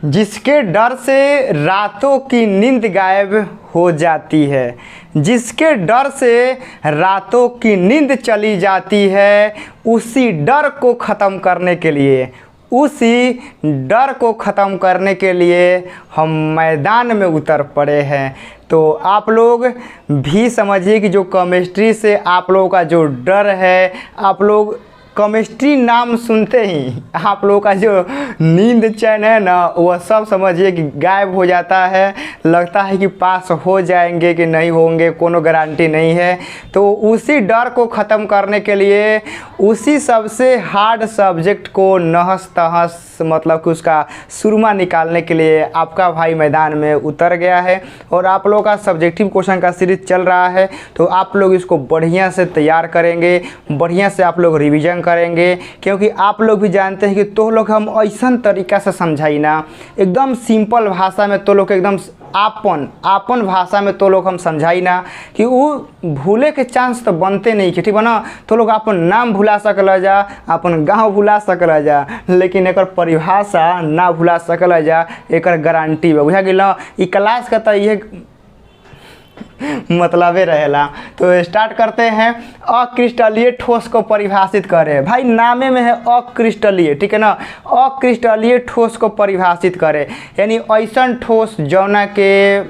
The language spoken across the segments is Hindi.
जिसके डर से रातों की नींद गायब हो जाती है, जिसके डर से रातों की नींद चली जाती है, उसी डर को ख़त्म करने के लिए, उसी डर को ख़त्म करने के लिए हम मैदान में उतर पड़े हैं। तो आप लोग भी समझिए कि जो केमिस्ट्री से आप लोगों का जो डर है, आप लोग केमिस्ट्री नाम सुनते ही आप लोगों का जो नींद चैन है ना, वह सब समझिए कि गायब हो जाता है। लगता है कि पास हो जाएंगे कि नहीं होंगे, कोनो गारंटी नहीं है। तो उसी डर को ख़त्म करने के लिए, उसी सबसे हार्ड सब्जेक्ट को नहस तहस मतलब कि उसका सुरमा निकालने के लिए आपका भाई मैदान में उतर गया है। और आप लोगों का सब्जेक्टिव क्वेश्चन का सीरीज चल रहा है, तो आप लोग इसको बढ़िया से तैयार करेंगे, बढ़िया से आप लोग रिवीजन करेंगे, क्योंकि आप लोग भी जानते हैं कि तो लोग हम ऐसा तरीका से समझाई ना, एकदम सिंपल भाषा में तो लोग एकदम आपन भाषा में तो लोग हम समझाई ना कि वो भूले के चांस तो बनते नहीं कि ठीक है ना। तो लोग अपन नाम भुला सकल जा, अपन गांव भुला सकल जा, लेकिन एक परिभाषा ना भुला सकल जा, एक गारंटी बा। बुझा गेल ना। ई क्लास का तो ये मतलबे रहेला। तो स्टार्ट करते हैं। अक्रिस्टलीय ठोस को परिभाषित करें। भाई नामे में है अक्रिस्टलीय, ठीक है ना। अक्रिस्टलीय ठोस को परिभाषित करें, यानी ऐसा ठोस जौना के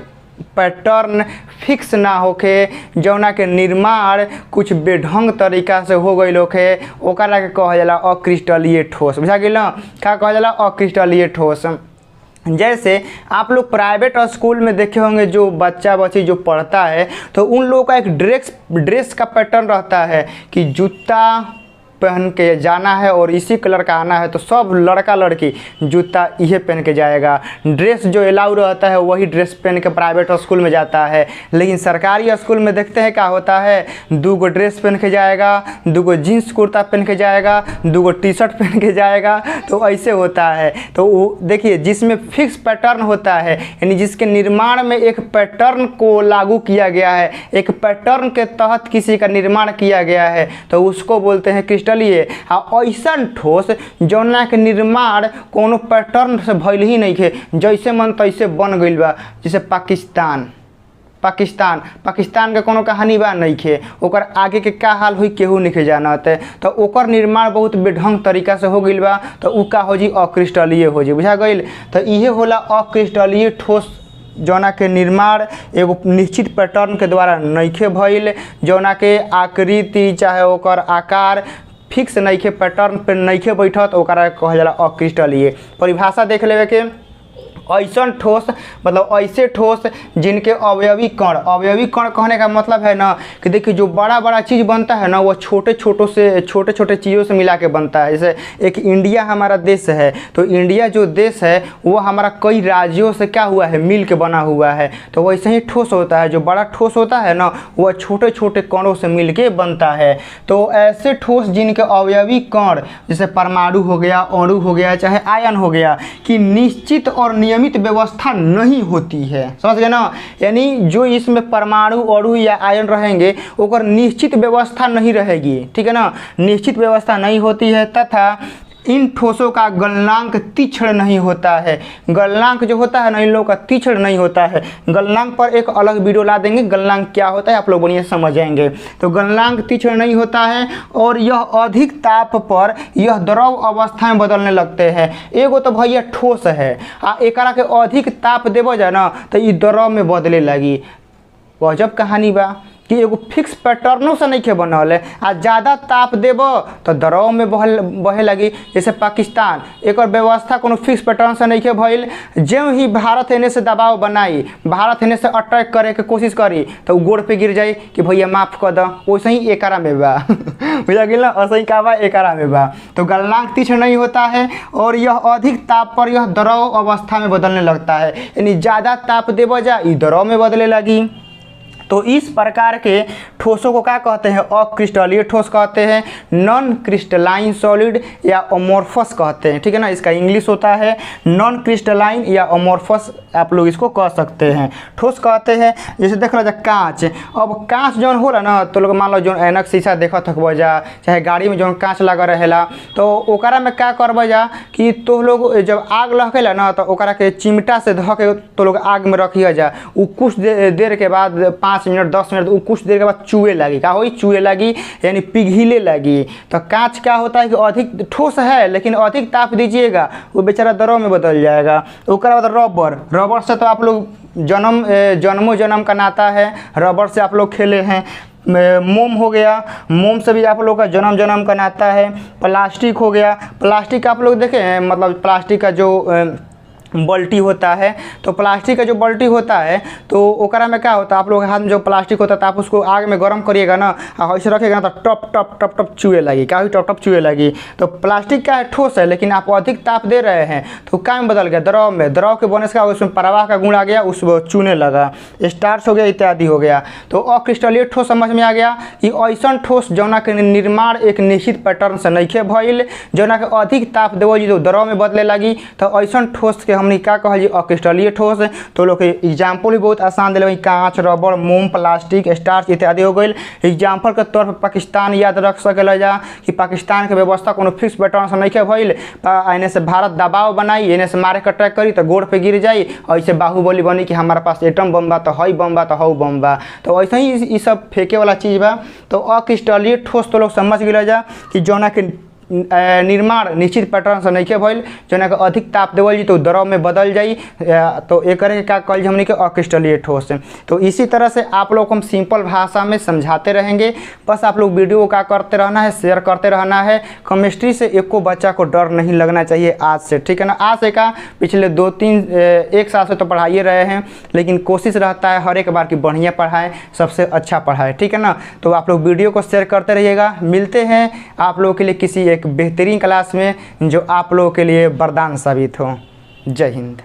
पैटर्न फिक्स ना होके, जौना के निर्माण कुछ बेढंग तरीका से हो गई होके, ओकरा के कहल जाला अक्रिस्टलीय ठोस। बुझा गेल ना। क्या कहल जाला? अक्रिस्टलीय ठोस। जैसे आप लोग प्राइवेट स्कूल में देखे होंगे, जो बच्चा बच्ची जो पढ़ता है, तो उन लोगों का एक ड्रेस का पैटर्न रहता है कि जूता पहन के जाना है और इसी कलर का आना है। तो सब लड़का लड़की जूता ये पहन के जाएगा। ड्रेस जो अलाउ रहता है वही ड्रेस पहन के प्राइवेट स्कूल में जाता है। लेकिन सरकारी स्कूल में देखते हैं क्या होता है, 2 गो ड्रेस पहन के जाएगा, 2 गो जीन्स कुर्ता पहन के जाएगा, 2 गो टी शर्ट पहन के जाएगा। तो ऐसे होता है। तो वो देखिए, जिसमें फिक्स पैटर्न होता है, यानी जिसके निर्माण में एक पैटर्न को लागू किया गया है, एक पैटर्न के तहत किसी का निर्माण किया गया है, तो उसको बोलते हैं क्रिस्टलीय। ऐसा ठोस जौना के निर्माण कोनो पैटर्न से भइल ही नहीं है, जैसे मन तैसे बन गइल बा। जैसे पाकिस्तान के कोनो कहानी बा नहीं है, ओकर आगे के का हाल हुई केहू नहीं जानत है। तो ओकर निर्माण बहुत बेढंग तरीका से हो गइल बा, तो उ का हो जी? अक्रिस्टलीय हो जी। बुझा गइल। तो इहे होला अक्रिस्टलीय ठोस, जौना के निर्माण एगो निश्चित पैटर्न के द्वारा नइखे भइल, जौना के आकृति चाहे ओकर आकार फिक्स नइखे, पैटर्न पे नइखे बैठत, ओकरा कहल जाला अक्रिस्टलीय। परिभाषा देख लेवे के। ऐसा ठोस मतलब ऐसे ठोस जिनके अवयवी कण कहने का मतलब है ना कि देखिए, जो बड़ा बड़ा चीज़ बनता है ना, वो छोटे छोटे चीज़ों से मिला के बनता है। जैसे एक इंडिया हमारा देश है, तो इंडिया जो देश है वो हमारा कई राज्यों से क्या हुआ है? मिल के बना हुआ है। तो वैसे ही ठोस होता है, जो बड़ा ठोस होता है ना, वह छोटे छोटे कणों से मिल के बनता है। तो ऐसे ठोस जिनके अवयवी कण, जैसे परमाणु हो गया, अणु हो गया, चाहे आयन हो गया, कि निश्चित और नियमित व्यवस्था नहीं होती है। समझ गए ना। यानी जो इसमें परमाणु, अणु या आयन रहेंगे, ओकर निश्चित व्यवस्था नहीं रहेगी, ठीक है ना। निश्चित व्यवस्था नहीं होती है, तथा इन ठोसों का गलनांक तीक्ष्ण नहीं होता है। गलनांक जो होता है ना, इन लोगों का तीक्ष्ण नहीं होता है। गलनांक पर एक अलग वीडियो ला देंगे, गलनांक क्या होता है आप लोग बढ़िया समझ जाएंगे। तो गलनांक तीक्ष्ण नहीं होता है, और यह अधिक ताप पर यह द्रव अवस्था में बदलने लगते हैं। एगो तो भैया ठोस है, एकरा के अधिक ताप देबो जा ना, तो ये द्रव में बदले लगी। गजब कहानी बा कि एगो फिक्स पैटर्नों से नहीं के बनल है, आ ज़्यादा ताप देब तो द्रव में बहे लगी। जैसे पाकिस्तान, एक व्यवस्था कोनो फिक्स पैटर्न से नहीं के भइल। जो ही भारत एने से दबाव बनाई, भारत एने से अटैक करे के कोशिश करी, तो गोड़ पे गिर जाए कि भैया माफ़ कर द। वैसे ही एकरा में बा। बुझा गेल ना। ऐसे ही का बा? एकरा में बा। तो गलनांक तीक्ष्ण नहीं होता है, और यह अधिक ताप पर यह द्रव अवस्था में बदलने लगता है। यानी ज़्यादा ताप देब जा, ई द्रव में बदले लगी। तो इस प्रकार के ठोसों को क्या कहते हैं? अक्रिस्टलीय ठोस कहते हैं, नॉन क्रिस्टलाइन सॉलिड या अमोर्फस कहते हैं। ठीक है ना, इसका इंग्लिश होता है नॉन क्रिस्टलाइन या अमोर्फस, आप लोग इसको कह सकते हैं। ठोस कहते हैं जैसे देख लो जा कांच। अब कांच जौन होला ना, तो लोग मान लो जो ऐनक शीशा देखत हकबो जा, चाहे गाड़ी में जौन कांच लगा रहेला, तो ओकरा में क्या करबो जा कि तो लोग जब आग लहकेला ना, तो ओकरा के चिमटा से धो के तो लोग आग में रखिए जा। उ कुछ देर के बाद 5 मिनट 10 मिनट कुछ देर के बाद चूहे लगी, का होई चूहे लगी यानी पिघले लगी। तो कांच क्या होता है कि अधिक ठोस है लेकिन अधिक ताप दीजिएगा वो बेचारा द्रव में बदल जाएगा। उसके बाद रबर से तो आप लोग जन्मों जन्म का नाता है, रबर से आप लोग खेले हैं। मोम हो गया, मोम से भी आप लोग का जन्म जन्म का नाता है। प्लास्टिक हो गया, प्लास्टिक आप लोग देखे हैं, मतलब प्लास्टिक का जो बल्टी होता है, तो प्लास्टिक का जो बल्टी होता है तो ओकरा में क्या होता है, आप लोग के हाथ में जो प्लास्टिक होता है तो आप उसको आग में गर्म करिएगा ना, ऐसे रखिएगा ना, तो टप टप टप टप चूहे लगी, काफ़ी टप टप चूहे लगी। तो प्लास्टिक क्या है, ठोस है, लेकिन आप अधिक ताप दे रहे हैं तो क्या में बदल गया, द्रव में। द्रव के बनने से क्या, उसमें प्रवाह का गुण आ गया, उस चूने लगा, स्टार्च हो गया इत्यादि हो गया। तो अक्रिस्टलीय ठोस समझ में आ गया कि ऐसा ठोस जौना के निर्माण एक निश्चित पैटर्न से नइखे भइल, जौना के अधिक ताप देवल तो द्रव में बदले लगी, तो ऐसा ठोस के हमने क्या कहल जी, अक्रिस्टलीय ठोस। तो लोग के एग्जाम्पल भी बहुत आसान दिले, कांच, रबर, मोम, प्लास्टिक, स्टार्च इत्यादि हो गई। एग्जाम्पल के तौर पर पाकिस्तान याद रख सकेला जा कि पाकिस्तान के व्यवस्था कोनो फिक्स पैटर्न से नहीं भइल, एने से भारत दबाव बनाई, एने से मारे के अटैक करी तो गोड़ पे गिर जाई, ऐसे बाहुबली बनी कि हमारे पास एटम बम बा, तो हई बम बा, तो हऊ बम बा। तो ऐसे ही ये सब फेंके वाला चीज़ बा। तो अक्रिस्टलीय ठोस तो लोग समझ गए जा कि जौना के निर्माण निश्चित पैटर्न से नहीं भइल, जना के अधिक ताप देवल जी तो द्रव में बदल जाई, तो एक करे क्या कहल हमने के अक्रिस्टलीय ठोस। तो इसी तरह से आप लोग को हम सिंपल भाषा में समझाते रहेंगे। बस आप लोग वीडियो को क्या करते रहना है, शेयर करते रहना है। केमिस्ट्री से एको बच्चा को डर नहीं लगना चाहिए आज से, ठीक है ना। आज से का पिछले 1 साल से तो पढ़ाइए रहे हैं, लेकिन कोशिश रहता है हर एक बार की बढ़िया पढ़ाएं, सबसे अच्छा पढ़ाएं, ठीक है ना। तो आप लोग वीडियो को शेयर करते रहिएगा। मिलते हैं आप लोगों के लिए किसी एक बेहतरीन क्लास में जो आप लोगों के लिए वरदान साबित हो। जय हिंद।